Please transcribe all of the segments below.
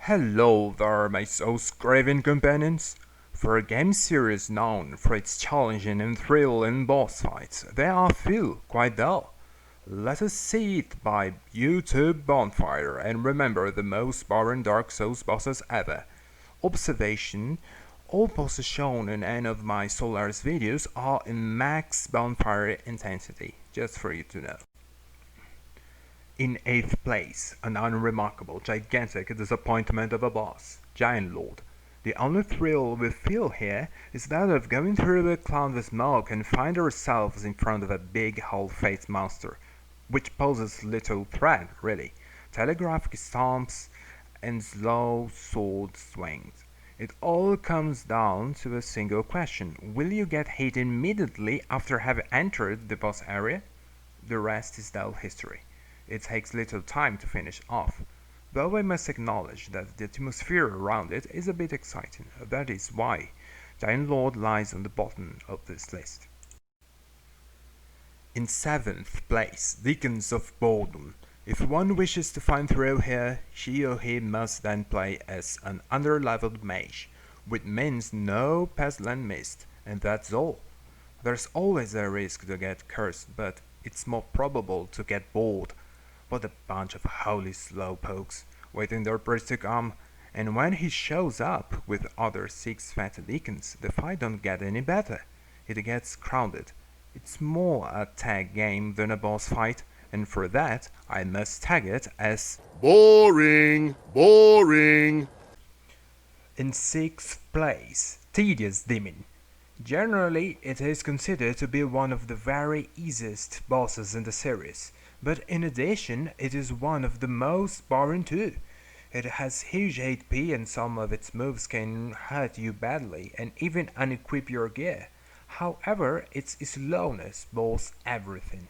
Hello there, my soul-craving companions. For a game series known for its challenging and thrilling boss fights, they are few, quite dull. Let us see it by YouTube Bonfire and remember the most boring Dark Souls bosses ever. Observation: all bosses shown in any of my Solaris videos are in max bonfire intensity, just for you to know. In 8th place, an unremarkable, gigantic disappointment of a boss, Giant Lord. The only thrill we feel here is that of going through a cloud of smoke and find ourselves in front of a big whole-faced monster, which poses little threat, really. Telegraphic stomps and slow sword swings. It all comes down to a single question: will you get hit immediately after having entered the boss area? The rest is dull history. It takes little time to finish off, though I must acknowledge that the atmosphere around it is a bit exciting. That is why Giant Lord lies on the bottom of this list. In 7th place, Deacons of Boredom. If one wishes to find thrill here, she or he must then play as an underleveled mage, which means no pestilent mist, and that's all. There's always a risk to get cursed, but it's more probable to get bored. What a bunch of holy slowpokes, waiting their priest to come, and when he shows up with other 6 fat deacons, the fight don't get any better. It gets crowded. It's more a tag game than a boss fight, and for that I must tag it as boring, boring. In 6th place, Tedious Demon. Generally, it is considered to be one of the very easiest bosses in the series, but in addition, it is one of the most boring too. It has huge HP and some of its moves can hurt you badly and even unequip your gear. However, its slowness boasts everything.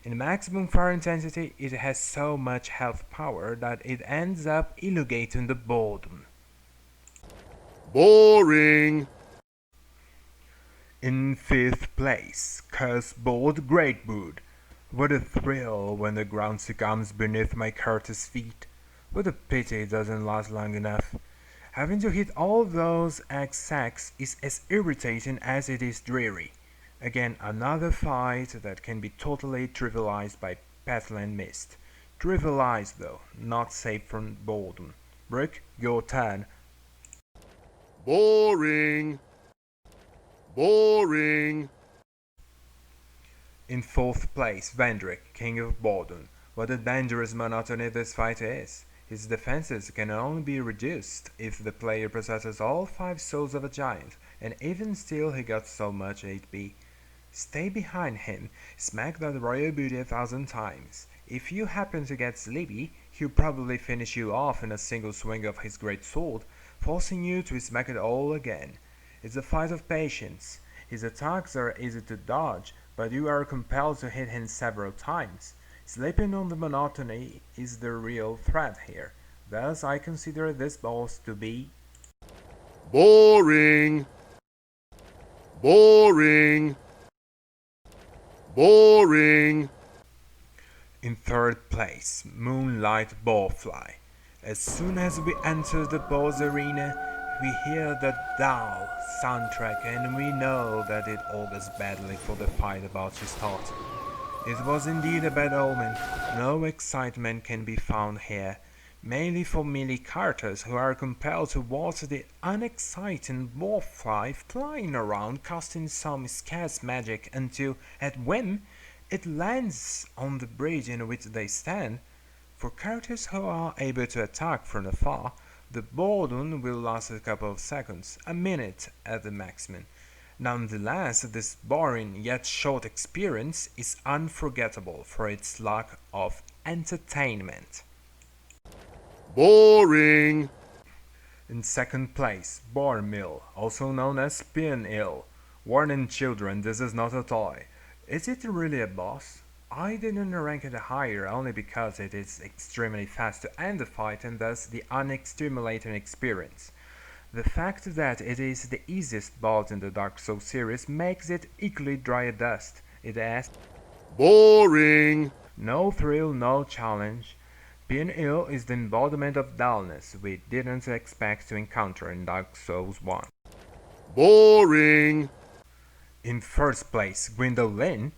In maximum fire intensity, it has so much health power that it ends up elongating the boredom. Boring. In 5th place, Curseboard Greatwood. What a thrill when the ground succumbs beneath my Curtis' feet. What a pity it doesn't last long enough. Having to hit all those egg-sacks is as irritating as it is dreary. Again, another fight that can be totally trivialized by Pestilent Mist. Trivialized though, not safe from boredom. Brick, your turn. Boring. Boring. In 4th place, Vendrick, King of Boredom. What a dangerous monotony this fight is. His defenses can only be reduced if the player possesses all 5 souls of a giant, and even still he got so much HP. Stay behind him, smack that royal booty 1,000 times. If you happen to get sleepy, he'll probably finish you off in a single swing of his great sword, forcing you to smack it all again. It's a fight of patience. His attacks are easy to dodge, but you are compelled to hit him several times. Sleeping on the monotony is the real threat here. Thus I consider this boss to be boring. Boring. Boring. In 3rd place, Moonlight Ballfly. As soon as we enter the boss arena, we hear the dull soundtrack and we know that it augurs badly for the fight about to start. It was indeed a bad omen. No excitement can be found here, mainly for melee characters who are compelled to watch the unexciting ballfly flying around casting some scarce magic until, at whim, it lands on the bridge in which they stand. For characters who are able to attack from afar, the boredom will last a couple of seconds, a minute at the maximum. Nonetheless, this boring yet short experience is unforgettable for its lack of entertainment. Boring. In 2nd place, Boar Mill, also known as Spin Ill. Warning children, this is not a toy. Is it really a boss? I didn't rank it higher only because it is extremely fast to end the fight and thus the unstimulating experience. The fact that it is the easiest boss in the Dark Souls series makes it equally dry as dust. It has boring. no thrill, no challenge. Being ill is the embodiment of dullness we didn't expect to encounter in Dark Souls 1. Boring. In first place, Gwyndolin.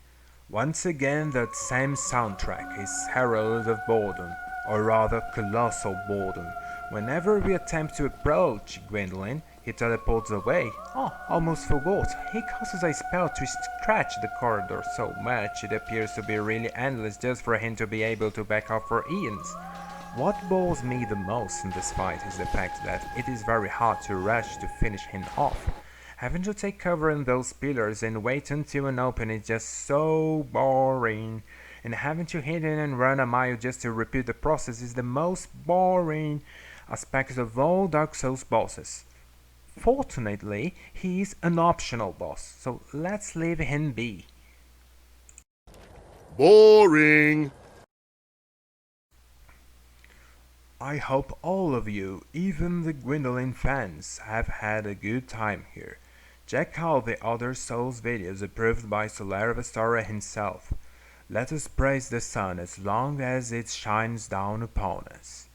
Once again that same soundtrack is Herald of Boredom, or rather Colossal Boredom. Whenever we attempt to approach Gwyndolin, he teleports away. Oh, almost forgot. He casts a spell to stretch the corridor so much it appears to be really endless just for him to be able to back off for eons. What bores me the most in this fight is the fact that it is very hard to rush to finish him off. Having to take cover in those pillars and wait until an open is just so boring, and having to hit in and run a mile just to repeat the process is the most boring aspect of all Dark Souls bosses. Fortunately, he is an optional boss, so let's leave him be. Boring. I hope all of you, even the Gwyndolin fans, have had a good time here. Check out the other Souls videos approved by Solaire and I himself. Let us praise the sun as long as it shines down upon us.